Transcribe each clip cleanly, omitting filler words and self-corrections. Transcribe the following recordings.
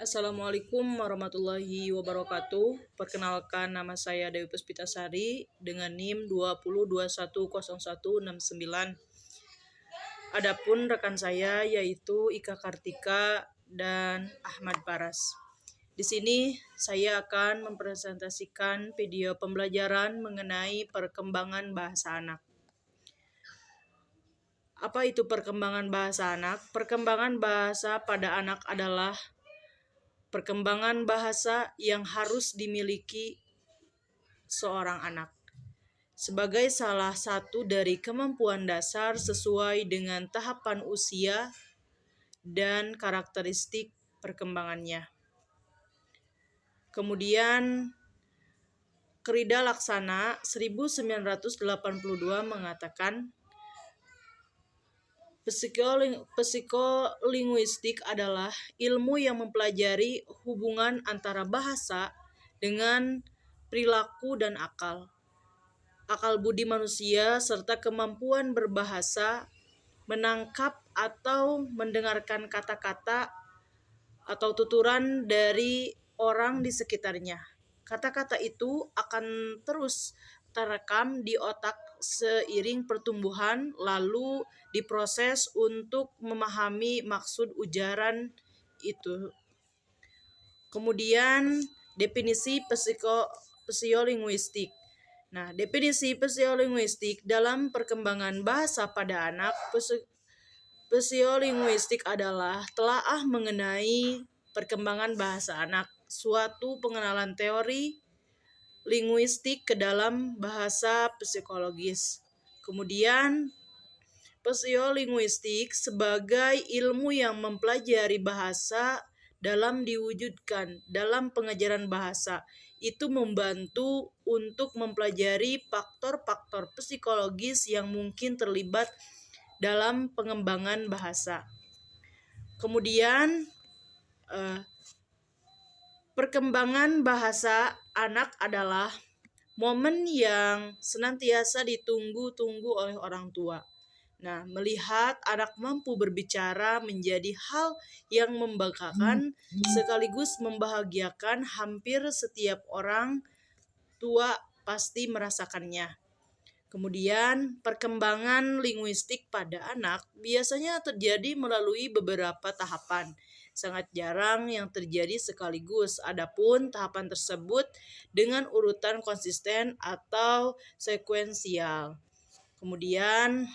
Assalamualaikum warahmatullahi wabarakatuh. Perkenalkan, nama saya Dewi Puspitasari dengan NIM 20210169. Adapun rekan saya yaitu Ika Kartika dan Ahmad Paras. Di sini saya akan mempresentasikan video pembelajaran mengenai perkembangan bahasa anak. Apa itu perkembangan bahasa anak? Perkembangan bahasa pada anak adalah perkembangan bahasa yang harus dimiliki seorang anak sebagai salah satu dari kemampuan dasar sesuai dengan tahapan usia dan karakteristik perkembangannya. Kemudian Krida Laksana 1982 mengatakan psikolinguistik adalah ilmu yang mempelajari hubungan antara bahasa dengan perilaku dan akal budi manusia, serta kemampuan berbahasa, menangkap atau mendengarkan kata-kata atau tuturan dari orang di sekitarnya. Kata-kata itu akan terus terekam di otak seiring pertumbuhan, lalu diproses untuk memahami maksud ujaran itu. Kemudian definisi psikolinguistik. Nah, definisi psikolinguistik dalam perkembangan bahasa pada anak. Psikolinguistik adalah telaah mengenai perkembangan bahasa anak, suatu pengenalan teori linguistik ke dalam bahasa psikologis. Kemudian psikolinguistik sebagai ilmu yang mempelajari bahasa dalam diwujudkan dalam pengajaran bahasa, itu membantu untuk mempelajari faktor-faktor psikologis yang mungkin terlibat dalam pengembangan bahasa. Kemudian perkembangan bahasa anak adalah momen yang senantiasa ditunggu-tunggu oleh orang tua. Nah, melihat anak mampu berbicara menjadi hal yang membanggakan sekaligus membahagiakan. Hampir setiap orang tua pasti merasakannya. Kemudian, perkembangan linguistik pada anak biasanya terjadi melalui beberapa tahapan. Sangat jarang yang terjadi sekaligus. Adapun tahapan tersebut dengan urutan konsisten atau sekuensial. Kemudian,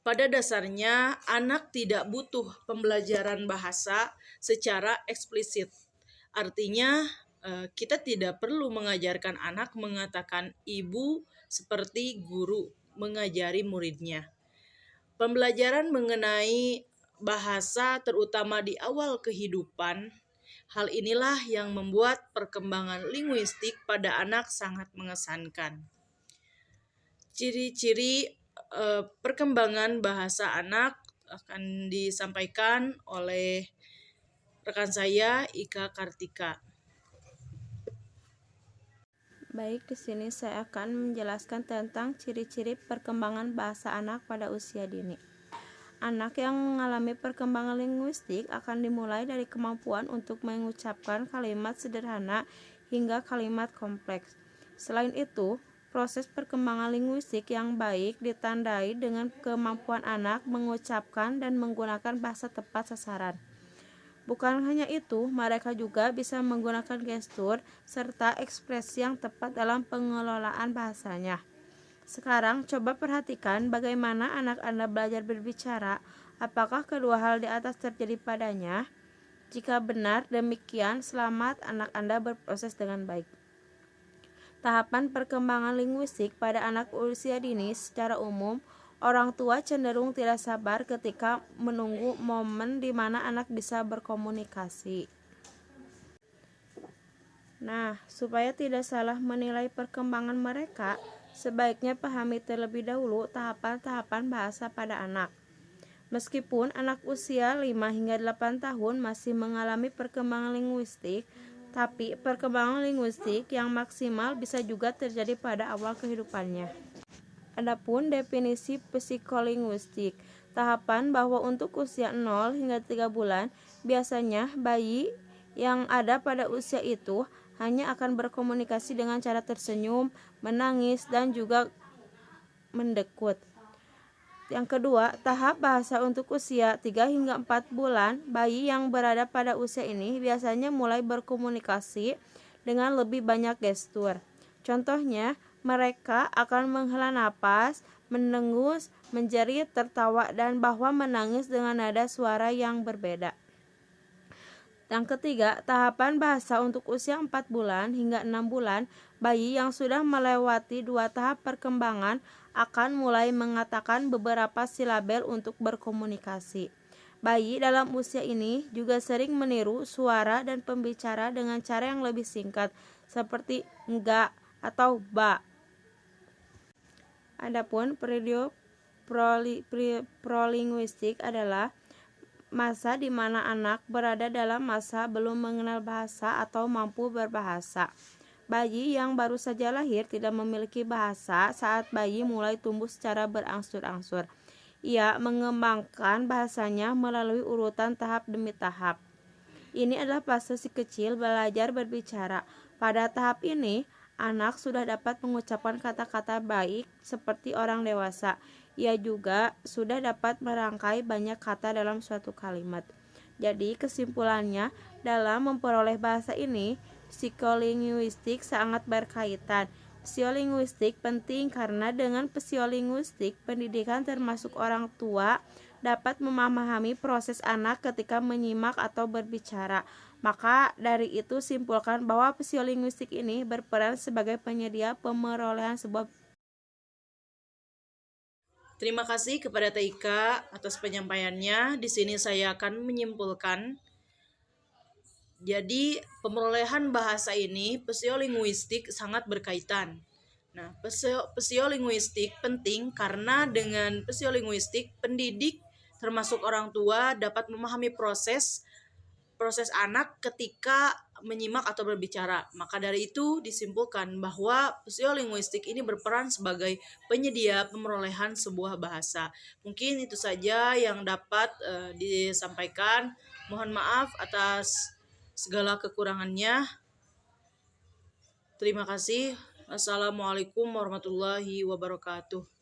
pada dasarnya, anak tidak butuh pembelajaran bahasa secara eksplisit. Artinya, kita tidak perlu mengajarkan anak mengatakan ibu seperti guru mengajari muridnya. Pembelajaran mengenai bahasa terutama di awal kehidupan, hal inilah yang membuat perkembangan linguistik pada anak sangat mengesankan. Ciri-ciri perkembangan bahasa anak akan disampaikan oleh rekan saya Ika Kartika. Baik, di sini saya akan menjelaskan tentang ciri-ciri perkembangan bahasa anak pada usia dini. Anak yang mengalami perkembangan linguistik akan dimulai dari kemampuan untuk mengucapkan kalimat sederhana hingga kalimat kompleks. Selain itu, proses perkembangan linguistik yang baik ditandai dengan kemampuan anak mengucapkan dan menggunakan bahasa tepat sasaran. Bukan hanya itu, mereka juga bisa menggunakan gestur serta ekspresi yang tepat dalam pengelolaan bahasanya. Sekarang coba perhatikan bagaimana anak Anda belajar berbicara. Apakah kedua hal di atas terjadi padanya? Jika benar demikian, selamat, anak Anda berproses dengan baik. Tahapan perkembangan linguistik pada anak usia dini secara umum, orang tua cenderung tidak sabar ketika menunggu momen di mana anak bisa berkomunikasi. Nah, supaya tidak salah menilai perkembangan mereka, sebaiknya pahami terlebih dahulu tahapan-tahapan bahasa pada anak. Meskipun anak usia 5 hingga 8 tahun masih mengalami perkembangan linguistik, tapi perkembangan linguistik yang maksimal bisa juga terjadi pada awal kehidupannya. Adapun definisi psikolinguistik, tahapan bahwa untuk usia 0 hingga 3 bulan Biasanya, bayi yang ada pada usia itu hanya akan berkomunikasi dengan cara tersenyum, menangis, dan juga mendekut. Yang kedua, tahap bahasa untuk usia 3 hingga 4 bulan, bayi yang berada pada usia ini biasanya mulai berkomunikasi dengan lebih banyak gestur. Contohnya, mereka akan menghela napas, mendengus, menjerit, tertawa, dan bahwa menangis dengan nada suara yang berbeda. Yang ketiga, tahapan bahasa untuk usia 4 bulan hingga 6 bulan, bayi yang sudah melewati 2 tahap perkembangan akan mulai mengatakan beberapa silabel untuk berkomunikasi. Bayi dalam usia ini juga sering meniru suara dan pembicara dengan cara yang lebih singkat, seperti enggak atau ba. Adapun periode prolinguistik adalah masa di mana anak berada dalam masa belum mengenal bahasa atau mampu berbahasa. Bayi yang baru saja lahir tidak memiliki bahasa saat bayi mulai tumbuh secara berangsur-angsur. Ia mengembangkan bahasanya melalui urutan tahap demi tahap. Ini adalah fase si kecil belajar berbicara. Pada tahap ini, anak sudah dapat mengucapkan kata-kata baik seperti orang dewasa. Ia juga sudah dapat merangkai banyak kata dalam suatu kalimat. Jadi kesimpulannya, dalam memperoleh bahasa ini, psikolinguistik sangat berkaitan. Psiolinguistik penting karena dengan psiolinguistik, pendidikan termasuk orang tua dapat memahami proses anak ketika menyimak atau berbicara. Maka dari itu simpulkan bahwa psiolinguistik ini berperan sebagai penyedia pemerolehan sebuah. Terima kasih kepada Teika atas penyampaiannya. Di sini saya akan menyimpulkan. Jadi, pemerolehan bahasa ini psiolinguistik sangat berkaitan. Nah, psiolinguistik penting karena dengan psiolinguistik pendidik termasuk orang tua dapat memahami proses anak ketika menyimak atau berbicara. Maka dari itu disimpulkan bahwa psiolinguistik ini berperan sebagai penyedia pemerolehan sebuah bahasa. Mungkin itu saja yang dapat disampaikan. Mohon maaf atas segala kekurangannya. Terima kasih. Assalamualaikum warahmatullahi wabarakatuh.